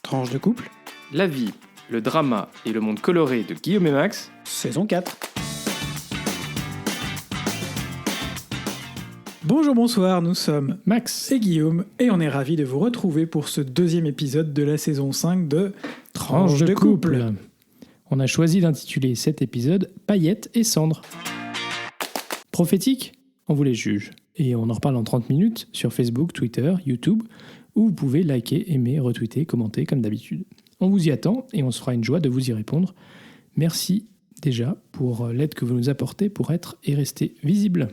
Tranche de couple, La vie, le drama et le monde coloré de Guillaume et Max. saison 4. Bonjour, bonsoir, nous sommes Max. et Guillaume et on est ravis de vous retrouver pour ce deuxième épisode de la saison 5 de Tranche de couple. On a choisi d'intituler cet épisode Paillettes et cendres. Prophétique, on vous les juge. Et on en reparle en 30 minutes sur Facebook, Twitter, YouTube, où vous pouvez liker, aimer, retweeter, commenter comme d'habitude. On vous y attend et on se fera une joie de vous y répondre. Merci déjà pour l'aide que vous nous apportez pour être et rester visible.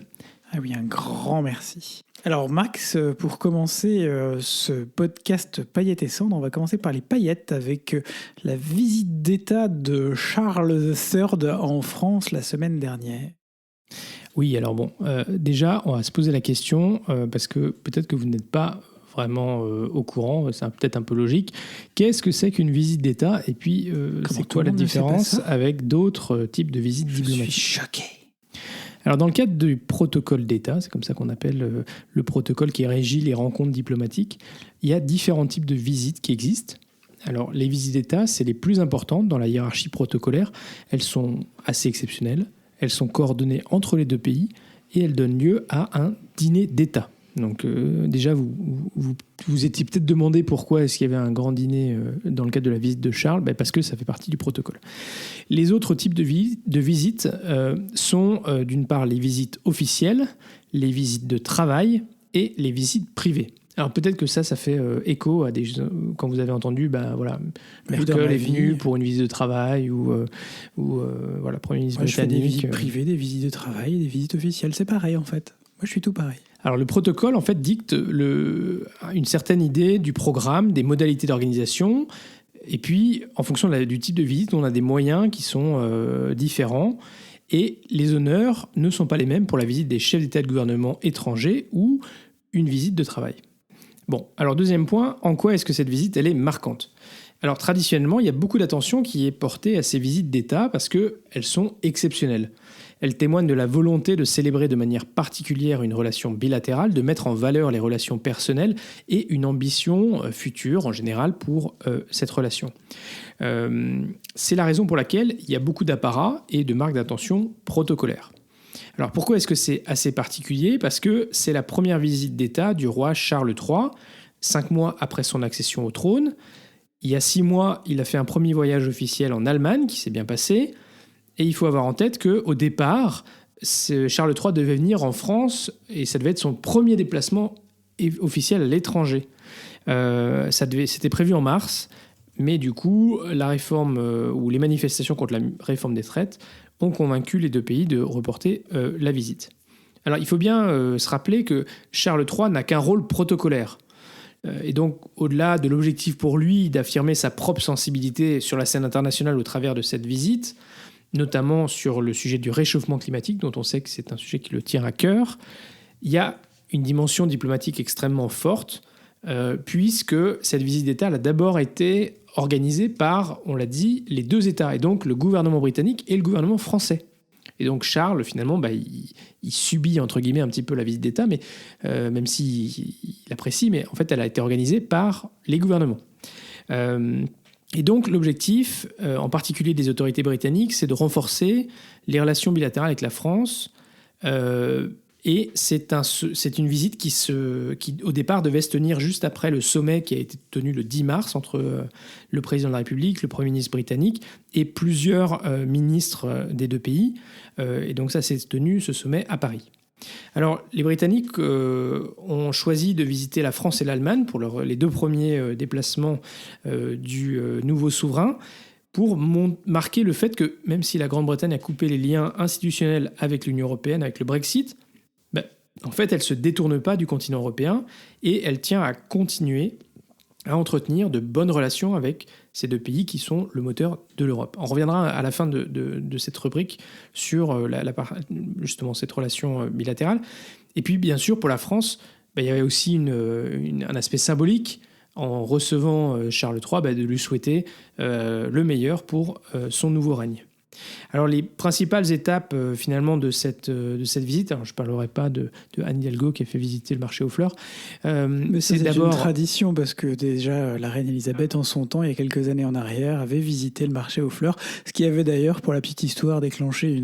Ah oui, un grand merci. Alors Max, pour commencer ce podcast Paillettes et cendres, on va commencer par les paillettes avec la visite d'État de Charles III en France la semaine dernière. Oui, alors bon, déjà, on va se poser la question, parce que peut-être que vous n'êtes pas vraiment au courant, c'est peut-être un peu logique. Qu'est-ce que c'est qu'une visite d'État ? Et puis, c'est quoi la différence avec d'autres types de visites diplomatiques ? Je suis choqué. Alors, dans le cadre du protocole d'État, c'est comme ça qu'on appelle le protocole qui régit les rencontres diplomatiques, il y a différents types de visites qui existent. Alors, les visites d'État, c'est les plus importantes dans la hiérarchie protocolaire. Elles sont assez exceptionnelles. Elles sont coordonnées entre les deux pays et elles donnent lieu à un dîner d'État. Donc déjà, vous étiez peut-être demandé pourquoi est-ce qu'il y avait un grand dîner dans le cadre de la visite de Charles. Parce que ça fait partie du protocole. Les autres types de visites sont d'une part les visites officielles, les visites de travail et les visites privées. Alors peut-être que ça fait écho à quand vous avez entendu, Merkel est venu pour une visite de travail ou Premier ministre britannique. Je fais des visites privées, des visites de travail, des visites officielles, c'est pareil en fait. Moi je suis tout pareil. Alors le protocole en fait dicte une certaine idée du programme, des modalités d'organisation, et puis en fonction du type de visite, on a des moyens qui sont différents. Et les honneurs ne sont pas les mêmes pour la visite des chefs d'État et de gouvernement étrangers ou une visite de travail. Bon, alors deuxième point, en quoi est-ce que cette visite, elle est marquante ? Alors traditionnellement, il y a beaucoup d'attention qui est portée à ces visites d'État parce qu'elles sont exceptionnelles. Elles témoignent de la volonté de célébrer de manière particulière une relation bilatérale, de mettre en valeur les relations personnelles et une ambition future en général pour cette relation. C'est la raison pour laquelle il y a beaucoup d'apparats et de marques d'attention protocolaires. Alors pourquoi est-ce que c'est assez particulier ? Parce que c'est la première visite d'État du roi Charles III, 5 mois après son accession au trône. Il y a 6 mois, il a fait un premier voyage officiel en Allemagne qui s'est bien passé. Et il faut avoir en tête qu'au départ, Charles III devait venir en France et ça devait être son premier déplacement officiel à l'étranger. C'était prévu en mars, mais du coup, la réforme ou les manifestations contre la réforme des retraites ont convaincu les deux pays de reporter la visite. Alors il faut bien se rappeler que Charles III n'a qu'un rôle protocolaire. Et donc, au-delà de l'objectif pour lui d'affirmer sa propre sensibilité sur la scène internationale au travers de cette visite, notamment sur le sujet du réchauffement climatique, dont on sait que c'est un sujet qui le tient à cœur, il y a une dimension diplomatique extrêmement forte, puisque cette visite d'État a d'abord été organisée par, on l'a dit, les deux États, et donc le gouvernement britannique et le gouvernement français. Et donc Charles, finalement, il subit, entre guillemets, un petit peu la visite d'État, mais même s'il apprécie, mais en fait, elle a été organisée par les gouvernements. Et donc l'objectif, en particulier des autorités britanniques, c'est de renforcer les relations bilatérales avec la France. Et c'est une visite qui, au départ, devait se tenir juste après le sommet qui a été tenu le 10 mars entre le président de la République, le Premier ministre britannique et plusieurs ministres des deux pays. Et donc ça s'est tenu, ce sommet, à Paris. Alors, les Britanniques ont choisi de visiter la France et l'Allemagne pour les deux premiers déplacements du nouveau souverain pour marquer le fait que, même si la Grande-Bretagne a coupé les liens institutionnels avec l'Union européenne, avec le Brexit, en fait, elle ne se détourne pas du continent européen et elle tient à continuer à entretenir de bonnes relations avec ces deux pays qui sont le moteur de l'Europe. On reviendra à la fin de cette rubrique sur justement cette relation bilatérale. Et puis, bien sûr, pour la France, il y avait aussi un aspect symbolique en recevant Charles III, de lui souhaiter le meilleur pour son nouveau règne. Alors les principales étapes finalement de cette visite, alors je ne parlerai pas de Anne Hidalgo qui a fait visiter le marché aux fleurs. Mais c'est d'abord une tradition parce que déjà la reine Elisabeth en son temps, il y a quelques années en arrière, avait visité le marché aux fleurs, ce qui avait d'ailleurs, pour la petite histoire, déclenché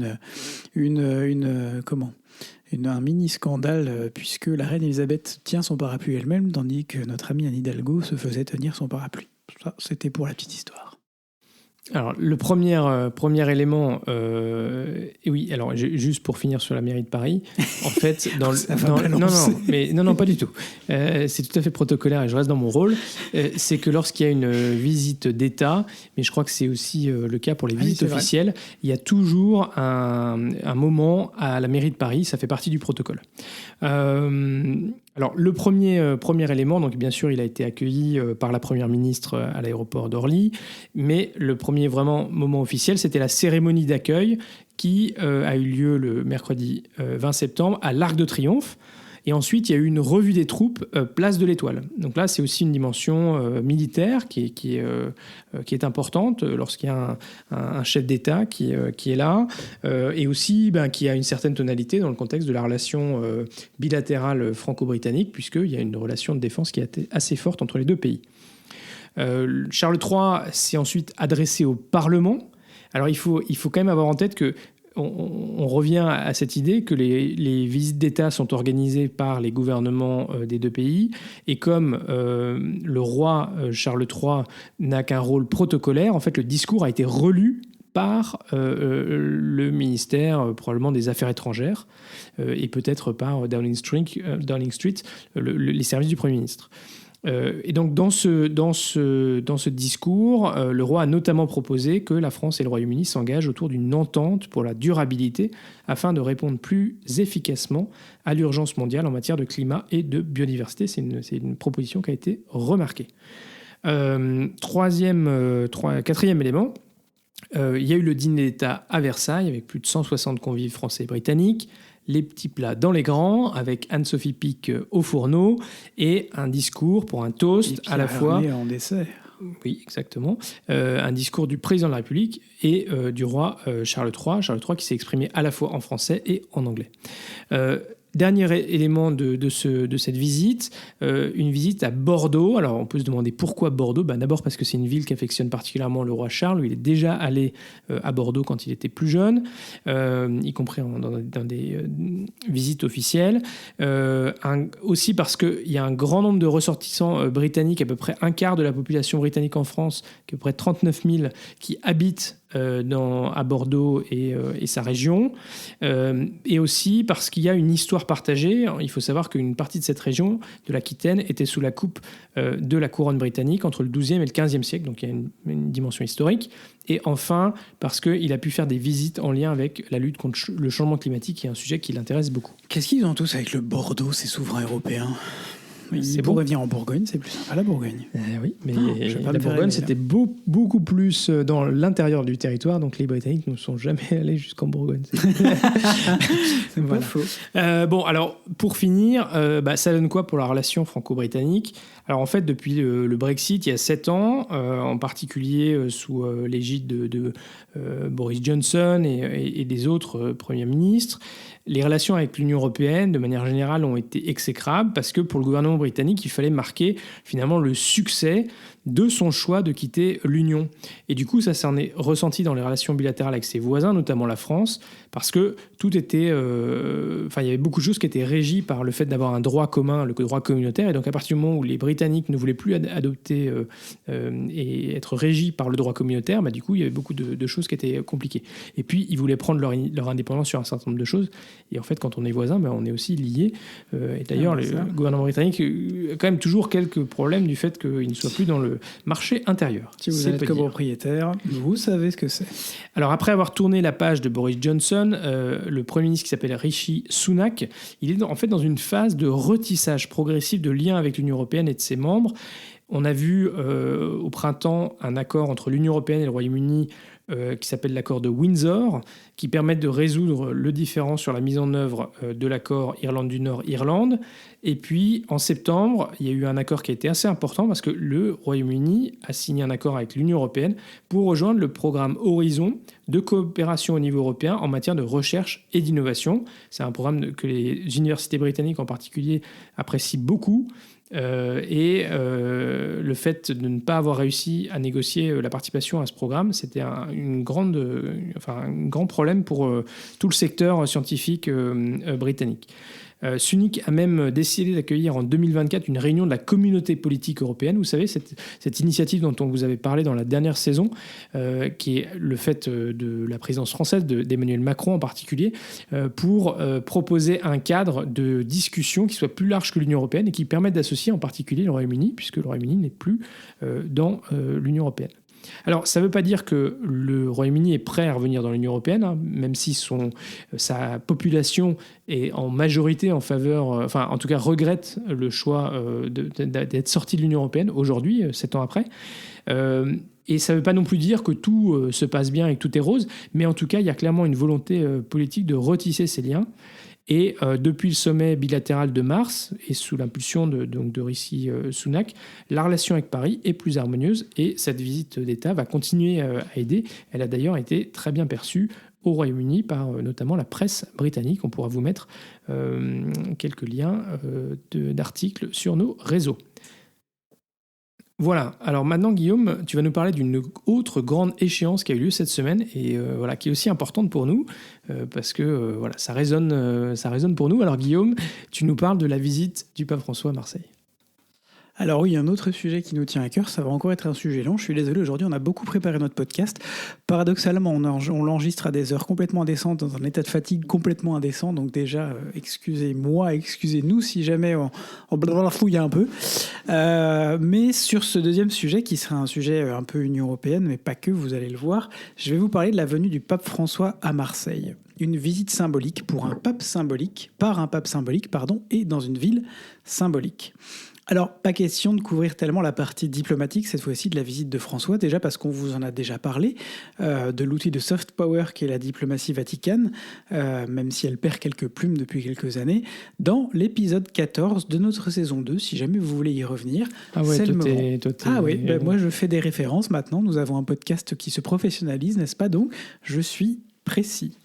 un mini scandale puisque la reine Elisabeth tient son parapluie elle-même tandis que notre amie Anne Hidalgo se faisait tenir son parapluie. Ça, c'était pour la petite histoire. Alors, le premier élément, et oui, alors juste pour finir sur la mairie de Paris, en fait, non, pas du tout. C'est tout à fait protocolaire et je reste dans mon rôle. C'est que lorsqu'il y a une visite d'État, mais je crois que c'est aussi le cas pour les visites officielles, il y a toujours un moment à la mairie de Paris, ça fait partie du protocole. Alors, le premier élément, donc bien sûr, il a été accueilli par la première ministre à l'aéroport d'Orly, mais le premier vraiment moment officiel, c'était la cérémonie d'accueil qui a eu lieu le mercredi 20 septembre à l'Arc de Triomphe. Et ensuite, il y a eu une revue des troupes, place de l'Étoile. Donc là, c'est aussi une dimension militaire qui est importante lorsqu'il y a un chef d'État qui est là, et aussi qui a une certaine tonalité dans le contexte de la relation bilatérale franco-britannique, puisqu'il y a une relation de défense qui est assez forte entre les deux pays. Charles III s'est ensuite adressé au Parlement. Alors il faut quand même avoir en tête que on revient à cette idée que les visites d'État sont organisées par les gouvernements des deux pays, et comme le roi Charles III n'a qu'un rôle protocolaire, en fait le discours a été relu par le ministère probablement des Affaires étrangères et peut-être par Downing Street, les services du Premier ministre. Et donc dans ce discours, le roi a notamment proposé que la France et le Royaume-Uni s'engagent autour d'une entente pour la durabilité afin de répondre plus efficacement à l'urgence mondiale en matière de climat et de biodiversité. C'est une proposition qui a été remarquée. Quatrième élément, il y a eu le dîner d'État à Versailles avec plus de 160 convives français et britanniques. Les petits plats dans les grands, avec Anne-Sophie Pic au fourneau, et un discours pour un toast à la fois. En dessert. Oui, exactement. Un discours du président de la République et du roi Charles III. Charles III qui s'est exprimé à la fois en français et en anglais. Dernier élément de cette visite, une visite à Bordeaux. Alors on peut se demander pourquoi Bordeaux. D'abord parce que c'est une ville qu'affectionne particulièrement le roi Charles. Il est déjà allé à Bordeaux quand il était plus jeune, y compris dans des visites officielles. Aussi parce qu'il y a un grand nombre de ressortissants britanniques, à peu près un quart de la population britannique en France, à peu près 39 000, qui habitent à Bordeaux et sa région, et aussi parce qu'il y a une histoire partagée. Il faut savoir qu'une partie de cette région, de l'Aquitaine, était sous la coupe de la couronne britannique entre le XIIe et le XVe siècle, donc il y a une dimension historique. Et enfin, parce qu'il a pu faire des visites en lien avec la lutte contre le changement climatique, qui est un sujet qui l'intéresse beaucoup. Qu'est-ce qu'ils ont tous avec le Bordeaux, ces souverains européens ? Il pourrait venir en Bourgogne, c'est plus sympa la Bourgogne. Oui, mais la Bourgogne, c'était beaucoup plus dans l'intérieur du territoire, donc les Britanniques ne sont jamais allés jusqu'en Bourgogne. C'est pas faux. Bon, alors, pour finir, ça donne quoi pour la relation franco-britannique ? Alors, en fait, depuis le Brexit, il y a 7 ans, en particulier sous l'égide de Boris Johnson et des autres premiers ministres, les relations avec l'Union européenne, de manière générale, ont été exécrables parce que pour le gouvernement britannique, il fallait marquer finalement le succès de son choix de quitter l'Union. Et du coup, ça s'en est ressenti dans les relations bilatérales avec ses voisins, notamment la France, parce que tout était... il y avait beaucoup de choses qui étaient régies par le fait d'avoir un droit commun, le droit communautaire. Et donc, à partir du moment où les Britanniques ne voulaient plus adopter et être régis par le droit communautaire, du coup, il y avait beaucoup de choses qui étaient compliquées. Et puis, ils voulaient prendre leur indépendance sur un certain nombre de choses. Et en fait, quand on est voisins, on est aussi liés. Et d'ailleurs, le gouvernement britannique a quand même toujours quelques problèmes du fait qu'il ne soit plus dans le marché intérieur. Si vous êtes copropriétaire, vous savez ce que c'est. Alors, après avoir tourné la page de Boris Johnson, le Premier ministre qui s'appelle Rishi Sunak, il est en fait dans une phase de retissage progressif de liens avec l'Union européenne et de ses membres. On a vu au printemps un accord entre l'Union européenne et le Royaume-Uni qui s'appelle l'accord de Windsor, qui permettent de résoudre le différend sur la mise en œuvre de l'accord Irlande du Nord-Irlande. Et puis, en septembre, il y a eu un accord qui a été assez important parce que le Royaume-Uni a signé un accord avec l'Union européenne pour rejoindre le programme Horizon de coopération au niveau européen en matière de recherche et d'innovation. C'est un programme que les universités britanniques en particulier apprécient beaucoup. Le fait de ne pas avoir réussi à négocier la participation à ce programme, c'était un grand problème pour tout le secteur scientifique britannique. Sunik a même décidé d'accueillir en 2024 une réunion de la communauté politique européenne. Vous savez, cette initiative dont on vous avait parlé dans la dernière saison, qui est le fait de la présidence française, d'Emmanuel Macron en particulier, pour proposer un cadre de discussion qui soit plus large que l'Union européenne et qui permette d'associer en particulier le Royaume-Uni, puisque le Royaume-Uni n'est plus dans l'Union européenne. Alors, ça ne veut pas dire que le Royaume-Uni est prêt à revenir dans l'Union européenne, hein, même si sa population est en majorité en faveur, en tout cas regrette le choix d'être sorti de l'Union européenne aujourd'hui, 7 ans après. Et ça ne veut pas non plus dire que tout se passe bien et que tout est rose, mais en tout cas, il y a clairement une volonté politique de retisser ces liens. Et depuis le sommet bilatéral de mars, et sous l'impulsion de Rishi Sunak, la relation avec Paris est plus harmonieuse et cette visite d'État va continuer à aider. Elle a d'ailleurs été très bien perçue au Royaume-Uni par notamment la presse britannique. On pourra vous mettre quelques liens d'articles sur nos réseaux. Voilà, alors maintenant Guillaume, tu vas nous parler d'une autre grande échéance qui a eu lieu cette semaine et qui est aussi importante pour nous parce que ça résonne pour nous. Alors Guillaume, tu nous parles de la visite du pape François à Marseille. Alors oui, un autre sujet qui nous tient à cœur, ça va encore être un sujet long. Je suis désolé, aujourd'hui on a beaucoup préparé notre podcast. Paradoxalement, on l'enregistre à des heures complètement indécentes, dans un état de fatigue complètement indécent. Donc déjà, excusez-moi, excusez-nous si jamais on blafouille un peu. Mais sur ce deuxième sujet, qui sera un sujet un peu Union européenne, mais pas que, vous allez le voir, je vais vous parler de la venue du pape François à Marseille. Une visite symbolique par un pape symbolique, et dans une ville symbolique. Alors, pas question de couvrir tellement la partie diplomatique, cette fois-ci, de la visite de François, déjà parce qu'on vous en a déjà parlé, de l'outil de soft power qui est la diplomatie vaticane, même si elle perd quelques plumes depuis quelques années, dans l'épisode 14 de notre saison 2, si jamais vous voulez y revenir. Ah ouais, c'est le moment. Moi je fais des références maintenant, nous avons un podcast qui se professionnalise, n'est-ce pas? Donc, je suis précis.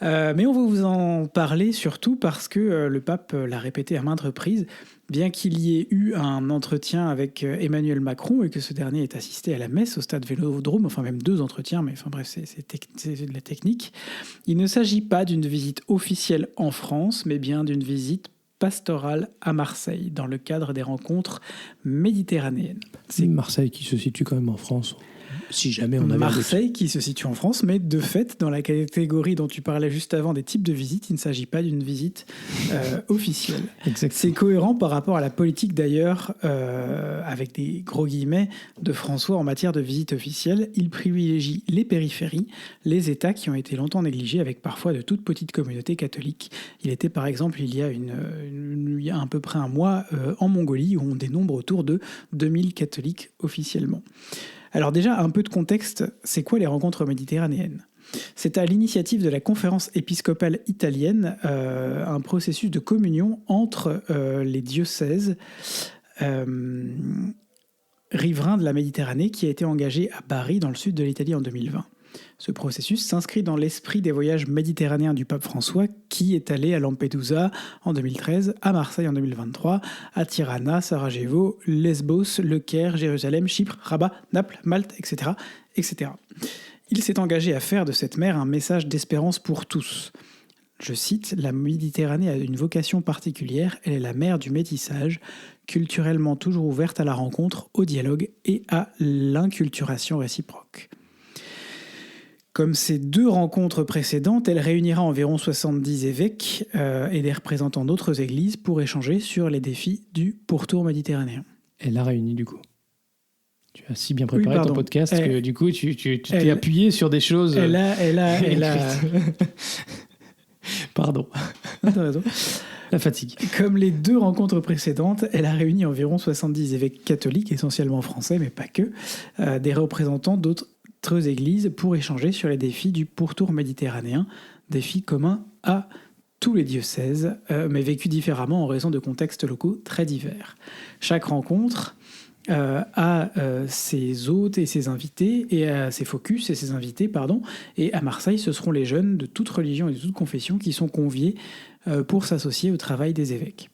Mais on va vous en parler surtout parce que le pape l'a répété à maintes reprises, bien qu'il y ait eu un entretien avec Emmanuel Macron et que ce dernier ait assisté à la messe au stade Vélodrome, enfin même 2 entretiens, mais enfin bref, c'est de la technique. Il ne s'agit pas d'une visite officielle en France, mais bien d'une visite pastorale à Marseille, dans le cadre des rencontres méditerranéennes. C'est Marseille qui se situe quand même en France. Si jamais on avait Marseille qui se situe en France, mais de fait, dans la catégorie dont tu parlais juste avant des types de visites, il ne s'agit pas d'une visite officielle. Exactement. C'est cohérent par rapport à la politique d'ailleurs, avec des gros guillemets, de François en matière de visite officielle. Il privilégie les périphéries, les États qui ont été longtemps négligés, avec parfois de toutes petites communautés catholiques. Il était par exemple, il y a à peu près un mois, en Mongolie, où on dénombre autour de 2000 catholiques officiellement. Alors déjà, un peu de contexte, c'est quoi les rencontres méditerranéennes ? C'est à l'initiative de la conférence épiscopale italienne, un processus de communion entre les diocèses riverains de la Méditerranée qui a été engagé à Bari, dans le sud de l'Italie, en 2020. Ce processus s'inscrit dans l'esprit des voyages méditerranéens du pape François, qui est allé à Lampedusa en 2013, à Marseille en 2023, à Tirana, Sarajevo, Lesbos, Le Caire, Jérusalem, Chypre, Rabat, Naples, Malte, etc., etc. Il s'est engagé à faire de cette mer un message d'espérance pour tous. Je cite, « La Méditerranée a une vocation particulière, elle est la mer du métissage, culturellement toujours ouverte à la rencontre, au dialogue et à l'inculturation réciproque. » Comme ces 2 rencontres précédentes, elle réunira environ 70 évêques et des représentants d'autres églises pour échanger sur les défis du pourtour méditerranéen. Elle a réuni du coup. Tu as si bien préparé ton podcast que du coup tu t'es appuyé sur des choses. Elle a... Pardon. T'as raison. La fatigue. Comme les 2 rencontres précédentes, elle a réuni environ 70 évêques catholiques, essentiellement français, mais pas que, des représentants d'autres quatre églises pour échanger sur les défis du pourtour méditerranéen, défis communs à tous les diocèses, mais vécus différemment en raison de contextes locaux très divers. Chaque rencontre a ses hôtes et ses invités, et ses focus et ses invités, pardon. Et à Marseille, ce seront les jeunes de toute religion et de toute confession qui sont conviés pour s'associer au travail des évêques.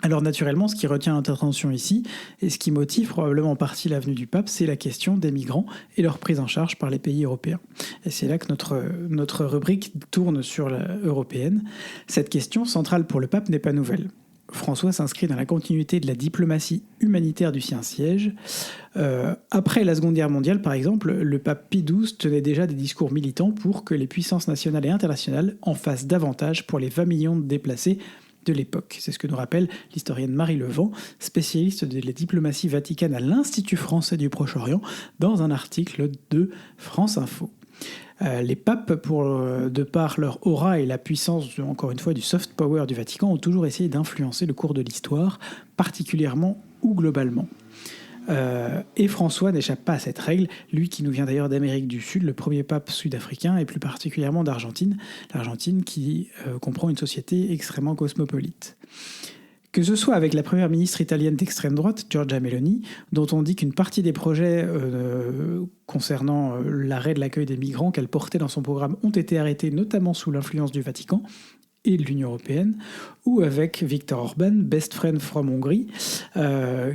Alors naturellement, ce qui retient notre attention ici, et ce qui motive probablement en partie l'avenue du pape, c'est la question des migrants et leur prise en charge par les pays européens. Et c'est là que notre rubrique tourne sur l'européenne. Cette question centrale pour le pape n'est pas nouvelle. François s'inscrit dans la continuité de la diplomatie humanitaire du Saint-Siège. Après la Seconde Guerre mondiale, par exemple, le pape Pie XII tenait déjà des discours militants pour que les puissances nationales et internationales en fassent davantage pour les 20 millions de déplacés de l'époque. C'est ce que nous rappelle l'historienne Marie Levent, spécialiste de la diplomatie vaticane à l'Institut français du Proche-Orient, dans un article de France Info. Les papes, de par leur aura et la puissance, encore une fois, du soft power du Vatican, ont toujours essayé d'influencer le cours de l'histoire, particulièrement ou globalement. Et François n'échappe pas à cette règle, lui qui nous vient d'ailleurs d'Amérique du Sud, le premier pape sud-africain, et plus particulièrement d'Argentine, l'Argentine qui comprend une société extrêmement cosmopolite. Que ce soit avec la première ministre italienne d'extrême droite, Giorgia Meloni, dont on dit qu'une partie des projets concernant l'arrêt de l'accueil des migrants qu'elle portait dans son programme ont été arrêtés, notamment sous l'influence du Vatican et de l'Union européenne, ou avec Viktor Orban, best friend from Hongrie,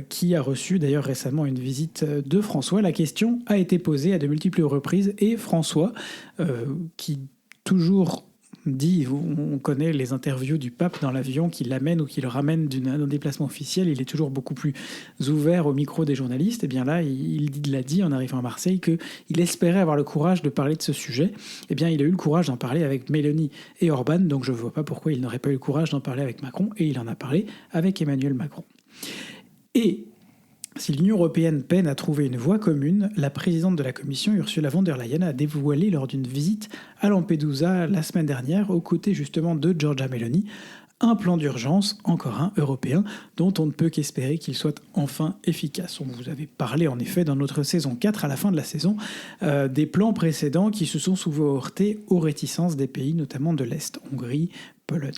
qui a reçu d'ailleurs récemment une visite de François. La question a été posée à de multiples reprises, et François, qui toujours dit, on connaît les interviews du pape dans l'avion qui l'amène ou qui le ramène d'un déplacement officiel, il est toujours beaucoup plus ouvert au micro des journalistes. Et bien là, il l'a dit en arrivant à Marseille qu'il espérait avoir le courage de parler de ce sujet. Et bien il a eu le courage d'en parler avec Mélanie et Orban, donc je ne vois pas pourquoi il n'aurait pas eu le courage d'en parler avec Macron, et il en a parlé avec Emmanuel Macron. Et si l'Union européenne peine à trouver une voie commune, la présidente de la Commission, Ursula von der Leyen, a dévoilé lors d'une visite à Lampedusa la semaine dernière, aux côtés justement de Giorgia Meloni, un plan d'urgence, encore un européen, dont on ne peut qu'espérer qu'il soit enfin efficace. On vous avait parlé en effet dans notre saison 4, à la fin de la saison, des plans précédents qui se sont souvent heurtés aux réticences des pays, notamment de l'Est, Hongrie, Pologne.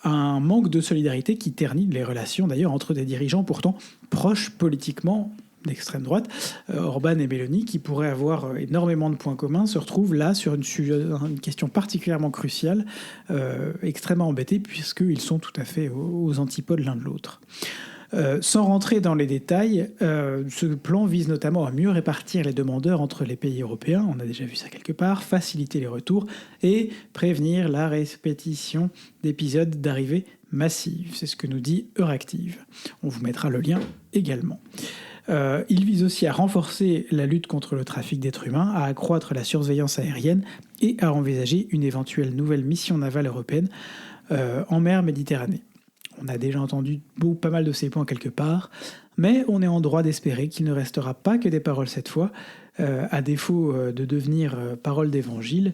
Un manque de solidarité qui ternit les relations d'ailleurs entre des dirigeants pourtant proches politiquement d'extrême droite. Orban et Meloni, qui pourraient avoir énormément de points communs, se retrouvent là sur une question particulièrement cruciale, extrêmement embêtés puisqu'ils sont tout à fait aux antipodes l'un de l'autre. Sans rentrer dans les détails, ce plan vise notamment à mieux répartir les demandeurs entre les pays européens, on a déjà vu ça quelque part, faciliter les retours et prévenir la répétition d'épisodes d'arrivée massive. C'est ce que nous dit Euractiv. On vous mettra le lien également. Il vise aussi à renforcer la lutte contre le trafic d'êtres humains, à accroître la surveillance aérienne et à envisager une éventuelle nouvelle mission navale européenne en mer Méditerranée. On a déjà entendu pas mal de ces points quelque part, mais on est en droit d'espérer qu'il ne restera pas que des paroles cette fois, à défaut de devenir paroles d'évangile.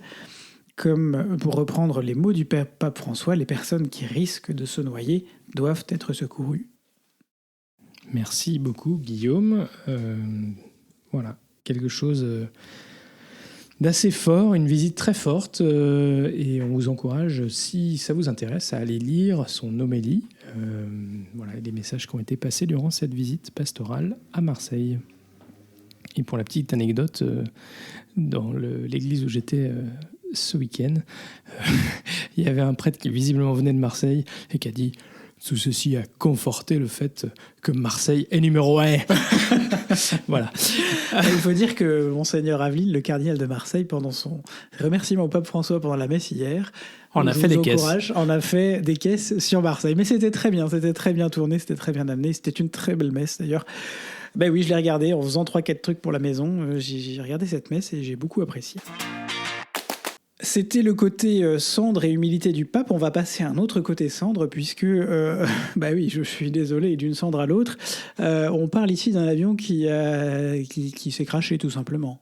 Comme pour reprendre les mots du pape François, les personnes qui risquent de se noyer doivent être secourues. Merci beaucoup Guillaume. Voilà, quelque chose d'assez fort, une visite très forte, et on vous encourage, si ça vous intéresse, à aller lire son homélie, voilà, les messages qui ont été passés durant cette visite pastorale à Marseille. Et pour la petite anecdote, dans l'église où j'étais ce week-end, il y avait un prêtre qui visiblement venait de Marseille et qui a dit: tout ceci a conforté le fait que Marseille est numéro 1. Voilà. Il faut dire que Monseigneur Aveline, le cardinal de Marseille, pendant son remerciement au pape François pendant la messe hier, on a fait des caisses sur Marseille. Mais c'était très bien tourné, c'était très bien amené. C'était une très belle messe d'ailleurs. Ben oui, je l'ai regardé en faisant 3-4 trucs pour la maison. J'ai regardé cette messe et j'ai beaucoup apprécié. C'était le côté cendre et humilité du pape. On va passer à un autre côté cendre, puisque, bah oui, je suis désolé, d'une cendre à l'autre. On parle ici d'un avion qui s'est crashé, tout simplement.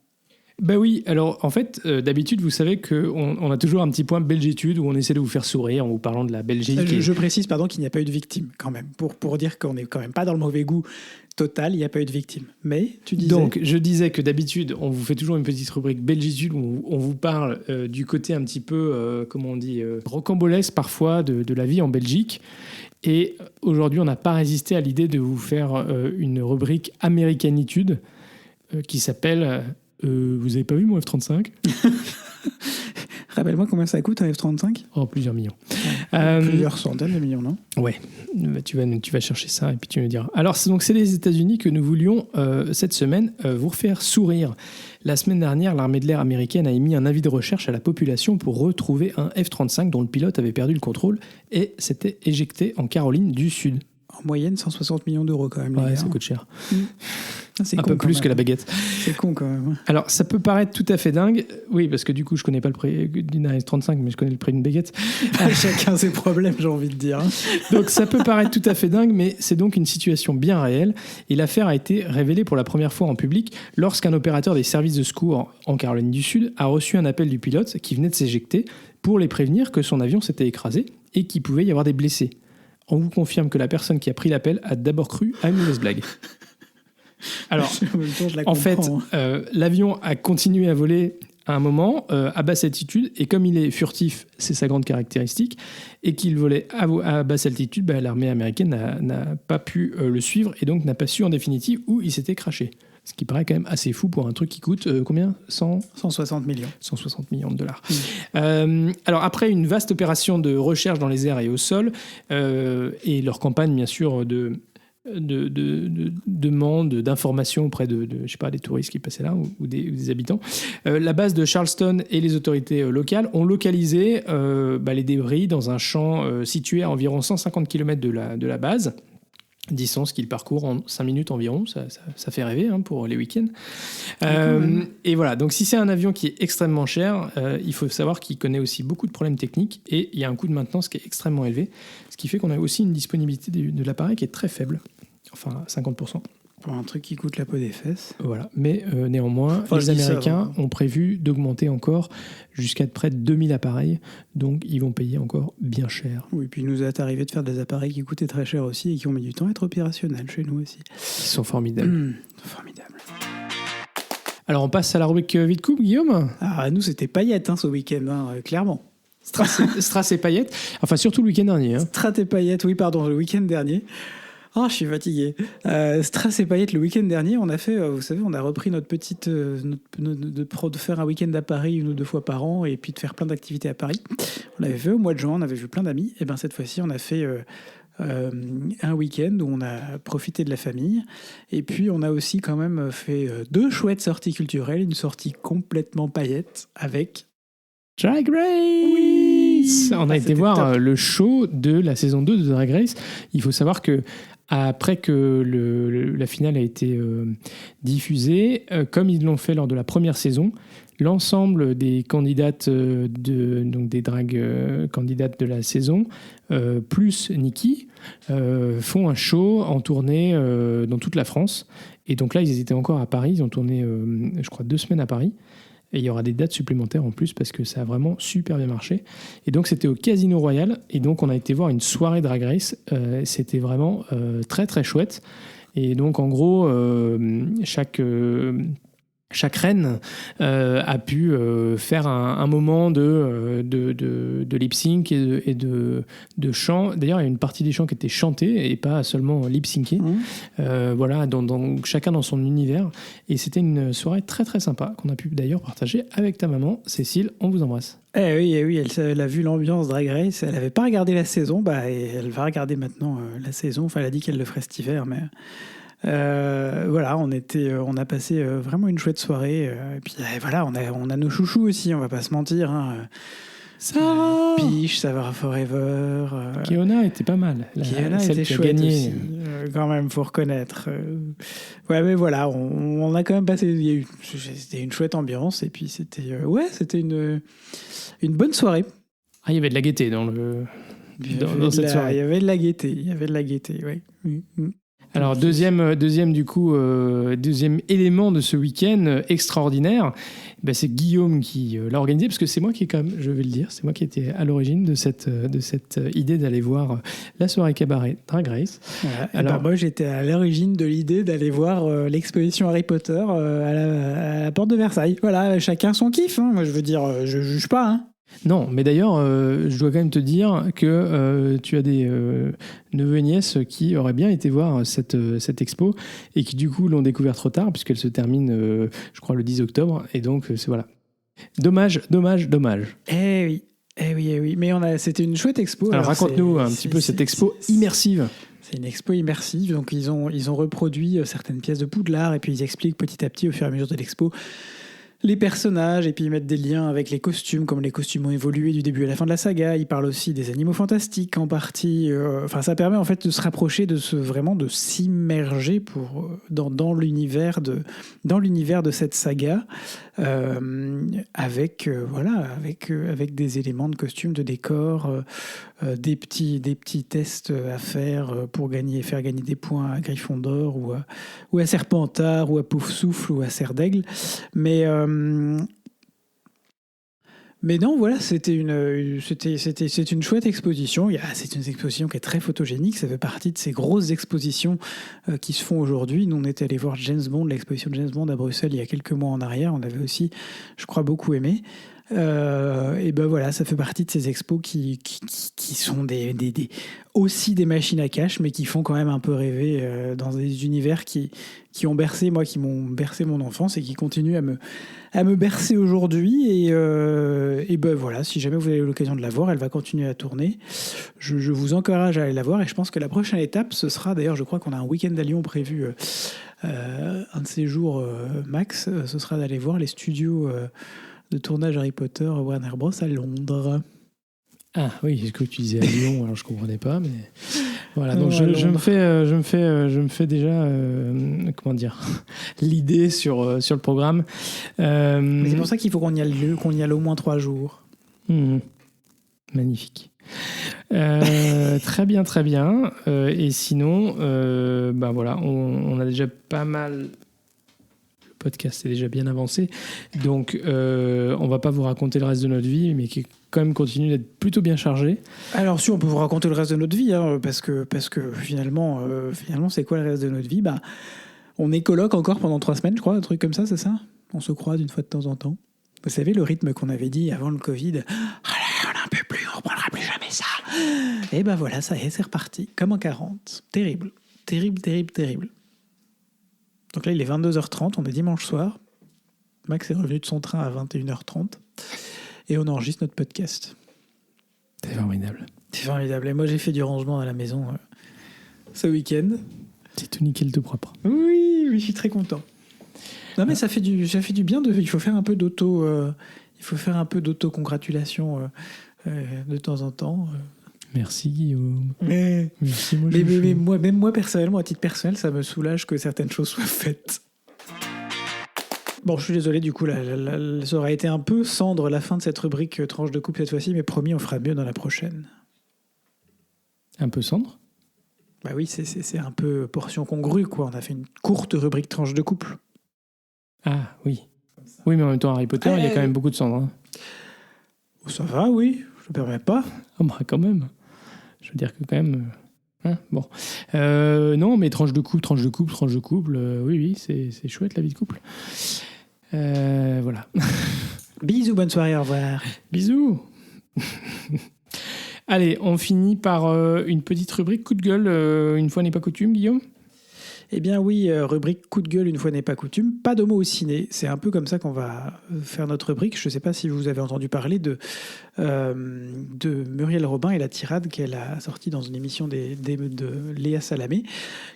Bah oui, alors en fait, d'habitude, vous savez qu'on a toujours un petit point belgitude où on essaie de vous faire sourire en vous parlant de la Belgique. Je précise, pardon, qu'il n'y a pas eu de victime, quand même, pour dire qu'on n'est quand même pas dans le mauvais goût total, il n'y a pas eu de victime. Mais tu disais... Donc, je disais que d'habitude, on vous fait toujours une petite rubrique belgitude où on vous parle du côté un petit peu, comment on dit, rocambolesque parfois de la vie en Belgique. Et aujourd'hui, on n'a pas résisté à l'idée de vous faire une rubrique américanitude qui s'appelle vous avez pas vu mon F-35 ? Rappelle-moi combien ça coûte un F-35 ? Oh, plusieurs millions. Plusieurs centaines de millions, non ? Ouais, tu vas chercher ça et puis tu me diras. Alors, c'est les États-Unis que nous voulions cette semaine vous faire sourire. La semaine dernière, l'armée de l'air américaine a émis un avis de recherche à la population pour retrouver un F-35 dont le pilote avait perdu le contrôle et s'était éjecté en Caroline du Sud. En moyenne, 160 millions d'euros quand même. Ouais, ça coûte cher. C'est un peu plus que la baguette. C'est con quand même. Alors, ça peut paraître tout à fait dingue. Oui, parce que du coup, je connais pas le prix d'une F-35, mais je connais le prix d'une baguette. Chacun ses problèmes, j'ai envie de dire. Donc, ça peut paraître tout à fait dingue, mais c'est donc une situation bien réelle. Et l'affaire a été révélée pour la première fois en public lorsqu'un opérateur des services de secours en Caroline du Sud a reçu un appel du pilote qui venait de s'éjecter pour les prévenir que son avion s'était écrasé et qu'il pouvait y avoir des blessés. On vous confirme que la personne qui a pris l'appel a d'abord cru à une mauvaise blague. Alors, en fait, l'avion a continué à voler à un moment à basse altitude, et comme il est furtif, c'est sa grande caractéristique, et qu'il volait à basse altitude, l'armée américaine n'a pas pu le suivre, et donc n'a pas su en définitive où il s'était crashé. Ce qui paraît quand même assez fou pour un truc qui coûte combien ? 160 millions. 160 millions de dollars. Alors après une vaste opération de recherche dans les airs et au sol, et leur campagne bien sûr de demande d'informations auprès de je sais pas, des touristes qui passaient là ou des habitants, la base de Charleston et les autorités locales ont localisé les débris dans un champ situé à environ 150 km de la base. Distance qu'il parcourt en 5 minutes environ, ça fait rêver pour les week-ends. Et voilà, donc si c'est un avion qui est extrêmement cher, il faut savoir qu'il connaît aussi beaucoup de problèmes techniques et il y a un coût de maintenance qui est extrêmement élevé, ce qui fait qu'on a aussi une disponibilité de l'appareil qui est très faible, enfin 50%. Pour un truc qui coûte la peau des fesses. Voilà, mais néanmoins, les Américains ont prévu d'augmenter encore jusqu'à près de 2000 appareils, donc ils vont payer encore bien cher. Oui, puis il nous est arrivé de faire des appareils qui coûtaient très cher aussi et qui ont mis du temps à être opérationnels chez nous aussi. Ils sont formidables. Formidables. Alors on passe à la rubrique Vite Coupe, Guillaume. Ah, nous c'était paillettes ce week-end, clairement. Strass et paillettes, enfin surtout le week-end dernier. Strat et paillettes, oui pardon, le week-end dernier. Oh, je suis fatigué. Strass et paillettes, le week-end dernier, on a fait, vous savez, on a repris notre petite... de faire un week-end à Paris 1 ou 2 fois par an et puis de faire plein d'activités à Paris. On l'avait fait au mois de juin, on avait vu plein d'amis. Et bien cette fois-ci, on a fait un week-end où on a profité de la famille. Et puis on a aussi quand même fait 2 chouettes sorties culturelles. Une sortie complètement paillettes avec... Drag Race. Oui. On a été voir le show de la saison 2 de Drag Race. Il faut savoir que après que la finale a été diffusée, comme ils l'ont fait lors de la première saison, l'ensemble des candidates donc des drag candidates de la saison, plus Nikki, font un show en tournée dans toute la France. Et donc là, ils étaient encore à Paris. Ils ont tourné, je crois, 2 semaines à Paris. Et il y aura des dates supplémentaires en plus parce que ça a vraiment super bien marché. Et donc, c'était au Casino Royal. Et donc, on a été voir une soirée Drag Race. C'était vraiment très, très chouette. Et donc, en gros, chaque reine a pu faire un moment de lip-sync et de chant. D'ailleurs, il y a une partie des chants qui étaient chantés et pas seulement lip-syncés. Voilà, chacun dans son univers. Et c'était une soirée très très sympa qu'on a pu d'ailleurs partager avec ta maman, Cécile. On vous embrasse. Eh oui, elle a vu l'ambiance Drag Race. Elle n'avait pas regardé la saison, et elle va regarder maintenant la saison. Enfin, elle a dit qu'elle le ferait cet hiver, mais... voilà, on a passé vraiment une chouette soirée. Et puis voilà, on a nos chouchous aussi, on va pas se mentir. Sarah Peach, Sarah Forever. Kiona était pas mal. Kiona était chouette aussi. Quand même, faut reconnaître. Ouais, mais voilà, on a quand même passé. C'était une chouette ambiance et puis c'était une bonne soirée. Ah, il y avait de la gaieté dans cette soirée. Il y avait de la gaieté, oui. Alors, deuxième élément de ce week-end extraordinaire, c'est Guillaume qui l'a organisé, parce que c'est moi qui, quand même, je vais le dire, c'est moi qui étais à l'origine de cette idée d'aller voir la soirée cabaret Drag Race. Voilà. Alors, moi, j'étais à l'origine de l'idée d'aller voir l'exposition Harry Potter à la porte de Versailles. Voilà, chacun son kiff. Hein. Moi, je veux dire, je juge pas. Hein. Non, mais d'ailleurs, je dois quand même te dire que tu as des neveux et nièces qui auraient bien été voir cette expo et qui du coup l'ont découvert trop tard puisqu'elle se termine, je crois, le 10 octobre. Et donc, c'est voilà. Dommage. Eh oui. Mais c'était une chouette expo. Alors raconte-nous un petit peu cette expo immersive. C'est une expo immersive. Donc, ils ont reproduit certaines pièces de Poudlard et puis ils expliquent petit à petit au fur et à mesure de l'expo les personnages, et puis ils mettent des liens avec les costumes, comme les costumes ont évolué du début à la fin de la saga. Ils parlent aussi des animaux fantastiques en partie. Ça permet en fait de se rapprocher, de s'immerger dans l'univers de cette saga, avec des éléments de costumes, de décors, des petits tests à faire pour faire gagner des points à Gryffondor ou à Serpentard ou à Poufsouffle ou à Serre d'Aigle. Mais non, voilà, c'est une chouette exposition. C'est une exposition qui est très photogénique. Ça fait partie de ces grosses expositions qui se font aujourd'hui. Nous, on était allé voir l'exposition de James Bond à Bruxelles il y a quelques mois en arrière. On avait aussi, je crois, beaucoup aimé. Et ben voilà, ça fait partie de ces expos qui sont aussi des machines à cash, mais qui font quand même un peu rêver dans des univers qui m'ont bercé mon enfance et qui continuent à me bercer aujourd'hui. Et ben voilà, si jamais vous avez l'occasion de la voir, elle va continuer à tourner. Je vous encourage à aller la voir, et je pense que la prochaine étape, ce sera, d'ailleurs, je crois qu'on a un week-end à Lyon prévu, un de ces jours max, ce sera d'aller voir les studios de tournage Harry Potter Warner Bros à Londres. Ah oui, ce que tu disais à Lyon, alors je comprenais pas, mais voilà. Donc je me fais déjà l'idée sur le programme. Mais c'est pour ça qu'il faut qu'on y aille au moins 3 jours. Magnifique. Très bien. Et sinon, voilà, on a déjà pas mal. Le podcast est déjà bien avancé, donc on va pas vous raconter le reste de notre vie, mais qui quand même continue d'être plutôt bien chargé. Alors si on peut vous raconter le reste de notre vie, hein, parce que finalement c'est quoi le reste de notre vie ? On est coloc encore pendant 3 semaines, je crois, un truc comme ça, c'est ça ? On se croise une fois de temps en temps. Vous savez, le rythme qu'on avait dit avant le Covid, on n'en peut plus, on reprendra plus jamais ça. Et ben voilà, ça y est, c'est reparti, comme en 40. Terrible. Donc là, il est 22h30, on est dimanche soir. Max est revenu de son train à 21h30. Et on enregistre notre podcast. C'est formidable. Et moi, j'ai fait du rangement à la maison ce week-end. C'est tout nickel, tout propre. Oui, je suis très content. Non, mais ça fait du bien. Il faut faire un peu d'auto-congratulation de temps en temps. Merci Guillaume. Merci, moi, personnellement, à titre personnel, ça me soulage que certaines choses soient faites. Bon, je suis désolé, du coup, ça aurait été un peu cendre la fin de cette rubrique tranche de couple cette fois-ci, mais promis, on fera mieux dans la prochaine. Un peu cendre ? Bah oui, c'est un peu portion congrue, quoi. On a fait une courte rubrique tranche de couple. Ah, oui. Oui, mais en même temps, Harry Potter, il y a quand même beaucoup de cendre. Hein. Ça va, oui. Je ne permets pas. Ah bah, quand même. Je veux dire que quand même... bon. Non, mais tranche de couple. Oui, c'est chouette, la vie de couple. Voilà. Bisous, bonne soirée, au revoir. Bisous. Allez, on finit par une petite rubrique coup de gueule, une fois n'est pas coutume, Guillaume. Eh bien oui, rubrique coup de gueule, une fois n'est pas coutume, pas d'homo au ciné. C'est un peu comme ça qu'on va faire notre rubrique. Je ne sais pas si vous avez entendu parler de Muriel Robin et la tirade qu'elle a sortie dans une émission de Léa Salamé.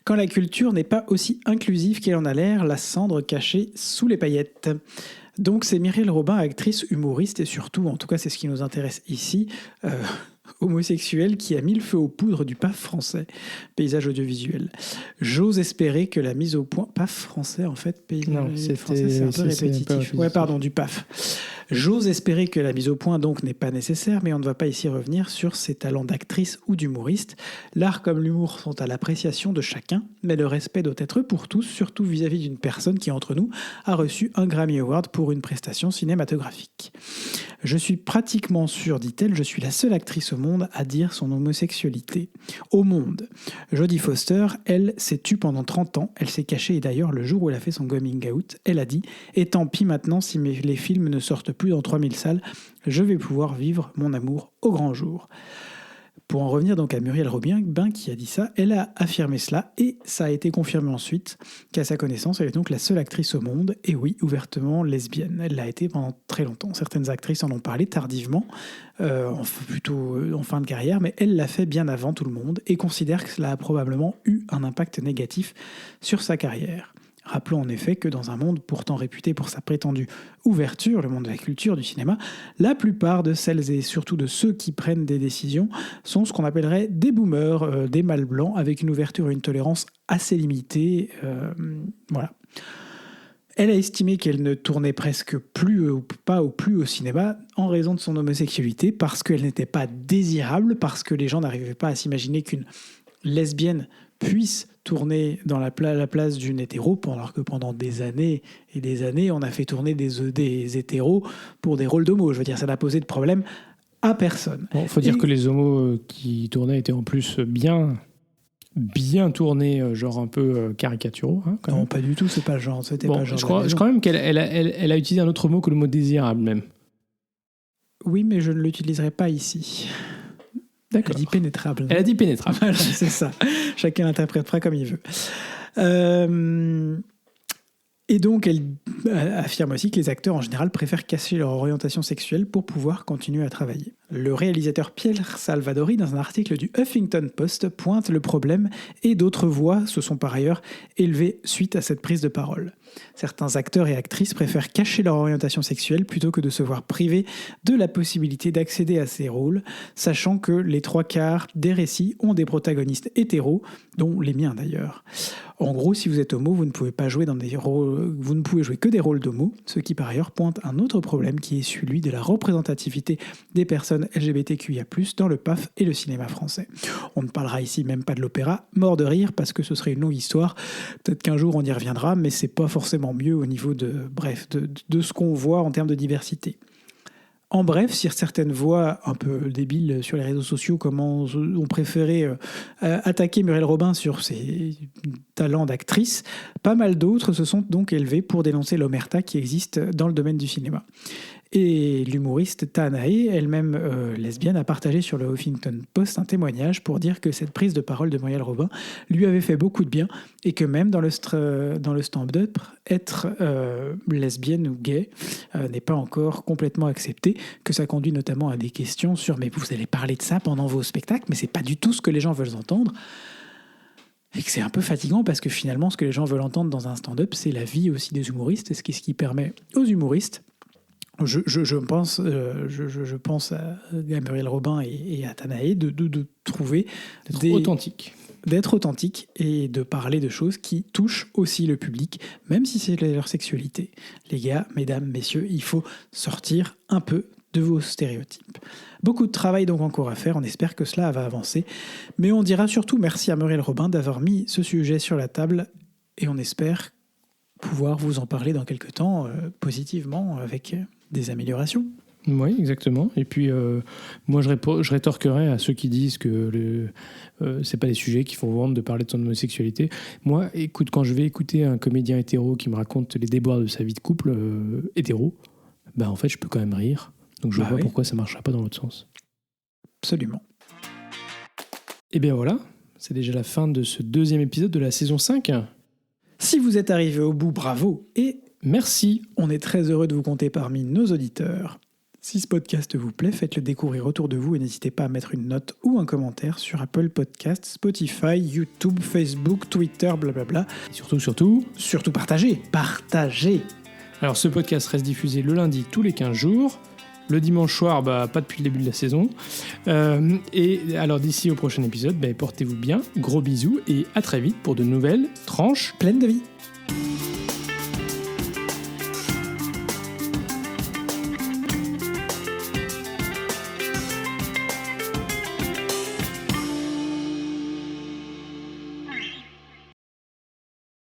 Quand la culture n'est pas aussi inclusive qu'elle en a l'air, la cendre cachée sous les paillettes. Donc c'est Muriel Robin, actrice, humoriste et surtout, en tout cas c'est ce qui nous intéresse ici, homosexuel qui a mis le feu aux poudres du PAF français, paysage audiovisuel. J'ose espérer que la mise au point... PAF français, en fait, paysage français, c'est un peu répétitif. Ouais, pardon, du PAF. J'ose espérer que la mise au point donc n'est pas nécessaire, mais on ne va pas ici revenir sur ses talents d'actrice ou d'humoriste. L'art comme l'humour sont à l'appréciation de chacun, mais le respect doit être pour tous, surtout vis-à-vis d'une personne qui, entre nous, a reçu un Grammy Award pour une prestation cinématographique. Je suis pratiquement sûre, dit-elle, je suis la seule actrice au monde à dire son homosexualité. Au monde. Jodie Foster, elle, s'est tue pendant 30 ans, elle s'est cachée et d'ailleurs, le jour où elle a fait son coming out, elle a dit « Et tant pis maintenant si les films ne sortent plus dans 3000 salles, je vais pouvoir vivre mon amour au grand jour. » Pour en revenir donc à Muriel Robin qui a dit ça, elle a affirmé cela et ça a été confirmé ensuite qu'à sa connaissance, elle est donc la seule actrice au monde, et oui, ouvertement lesbienne. Elle l'a été pendant très longtemps. Certaines actrices en ont parlé tardivement, plutôt en fin de carrière, mais elle l'a fait bien avant tout le monde et considère que cela a probablement eu un impact négatif sur sa carrière. Rappelons en effet que dans un monde pourtant réputé pour sa prétendue ouverture, le monde de la culture, du cinéma, la plupart de celles et surtout de ceux qui prennent des décisions sont ce qu'on appellerait des boomers, des mâles blancs, avec une ouverture et une tolérance assez limitée. Voilà. Elle a estimé qu'elle ne tournait presque plus ou plus au cinéma en raison de son homosexualité, parce qu'elle n'était pas désirable, parce que les gens n'arrivaient pas à s'imaginer qu'une lesbienne puisse tourner dans la place d'une hétéro, alors que pendant des années et des années, on a fait tourner des hétéros pour des rôles d'homo. Je veux dire, ça n'a posé de problème à personne. Bon, faut dire que les homos qui tournaient étaient en plus bien tournés, genre un peu caricaturaux. Hein, non, même. Pas du tout, c'est pas le genre. C'était pas le genre. Je crois même qu'elle a utilisé un autre mot que le mot désirable même. Oui, mais je ne l'utiliserai pas ici. D'accord. Elle a dit pénétrable. Elle a dit pénétrable. Voilà, c'est ça. Chacun l'interprétera comme il veut. Et donc, elle affirme aussi que les acteurs, en général, préfèrent cacher leur orientation sexuelle pour pouvoir continuer à travailler. Le réalisateur Pierre Salvadori, dans un article du Huffington Post, pointe le problème et d'autres voix se sont par ailleurs élevées suite à cette prise de parole. Certains acteurs et actrices préfèrent cacher leur orientation sexuelle plutôt que de se voir privés de la possibilité d'accéder à ces rôles, sachant que les 3/4 des récits ont des protagonistes hétéros, dont les miens d'ailleurs. En gros, si vous êtes homo, vous ne pouvez pas jouer dans des rôles, vous ne pouvez jouer que des rôles d'homo, ce qui par ailleurs pointe un autre problème qui est celui de la représentativité des personnes LGBTQIA+, dans le PAF et le cinéma français. On ne parlera ici même pas de l'opéra, mort de rire parce que ce serait une longue histoire. Peut-être qu'un jour on y reviendra, mais c'est pas forcément mieux au niveau de ce qu'on voit en termes de diversité. En bref, si certaines voix un peu débiles sur les réseaux sociaux ont préféré attaquer Muriel Robin sur ses talents d'actrice, pas mal d'autres se sont donc élevés pour dénoncer l'omerta qui existe dans le domaine du cinéma. Et l'humoriste Tanae, elle-même lesbienne, a partagé sur le Huffington Post un témoignage pour dire que cette prise de parole de Muriel Robin lui avait fait beaucoup de bien et que même dans le stand-up, être lesbienne ou gay n'est pas encore complètement accepté, que ça conduit notamment à des questions sur « mais vous allez parler de ça pendant vos spectacles, mais c'est pas du tout ce que les gens veulent entendre ». Et que c'est un peu fatigant parce que finalement, ce que les gens veulent entendre dans un stand-up, c'est la vie aussi des humoristes, ce qui permet aux humoristes, je pense à Muriel Robin et à Tanae de trouver d'être authentique et de parler de choses qui touchent aussi le public, même si c'est leur sexualité. Les gars, mesdames, messieurs, il faut sortir un peu de vos stéréotypes. Beaucoup de travail donc encore à faire, on espère que cela va avancer, mais on dira surtout merci à Muriel Robin d'avoir mis ce sujet sur la table et on espère pouvoir vous en parler dans quelques temps positivement avec des améliorations. Oui, exactement. Et puis, moi, je rétorquerai à ceux qui disent que c'est pas des sujets qui font vendre de parler de son homosexualité. Moi, écoute, quand je vais écouter un comédien hétéro qui me raconte les déboires de sa vie de couple hétéro, ben en fait, je peux quand même rire. Donc, je vois pas pourquoi ça marcherait pas dans l'autre sens. Absolument. Et bien voilà, c'est déjà la fin de ce 2e épisode de la saison 5. Si vous êtes arrivé au bout, bravo et merci. On est très heureux de vous compter parmi nos auditeurs. Si ce podcast vous plaît, faites-le découvrir autour de vous et n'hésitez pas à mettre une note ou un commentaire sur Apple Podcasts, Spotify, YouTube, Facebook, Twitter, blablabla. Et surtout, partagez. Partagez. Alors ce podcast reste diffusé le lundi tous les 15 jours. Le dimanche soir, pas depuis le début de la saison. Et alors d'ici au prochain épisode, portez-vous bien, gros bisous et à très vite pour de nouvelles tranches pleines de vie.